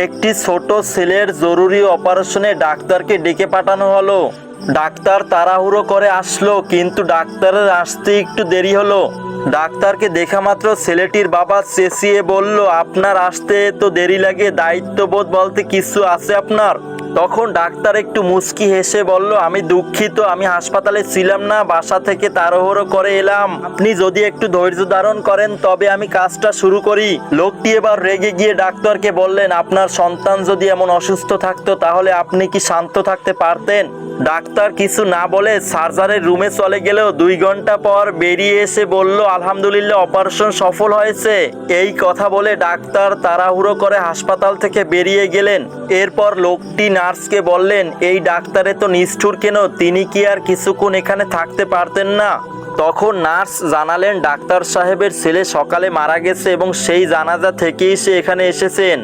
একটি ছোট ছেলের জরুরি অপারেশনে ডাক্তারকে ডেকে পাঠানো হলো। ডাক্তার তাড়াহুড়ো করে আসলো, কিন্তু ডাক্তারের আসতে একটু দেরি হলো। ডাক্তারকে দেখা মাত্র ছেলেটির বাবা চেঁচিয়ে বলল, আপনার আসতে তো দেরি লাগে, দায়িত্ববোধ বলতে কিছু আছে আপনার? তখন ডাক্তার একটু মুচকি হেসে বলল, আমি দুঃখিত, আমি হাসপাতালে ছিলাম না, বাসা থেকে তাড়াহুড়ো করে এলাম। আপনি যদি একটু ধৈর্য ধারণ করেন তবে আমি কাজটা শুরু করি। লোকটি এবার রেগে গিয়ে ডাক্তারকে বললেন, আপনার সন্তান যদি এমন অসুস্থ থাকতো তাহলে আপনি কি শান্ত থাকতে পারতেন? ডাক্তার কিছু না বলে সার্জারির রুমে চলে গেলেও 2 ঘন্টা পর বেরিয়ে এসে বলল, আলহামদুলিল্লাহ, অপারেশন সফল হয়েছে। এই কথা বলে ডাক্তার তাড়াহুড়ো করে হাসপাতাল থেকে বেরিয়ে গেলেন। এরপর লোকটি নার্সকে বললেন, এই ডাক্তারে তো নিষ্ঠুর কেন, তিনি কি আর কিছুক্ষণ এখানে থাকতে পারতেন না? তখন নার্স জানালেন, ডাক্তার সাহেবের ছেলে সকালে মারা গেছে এবং সেই জানাজা থেকেই সে এখানে এসেছেন।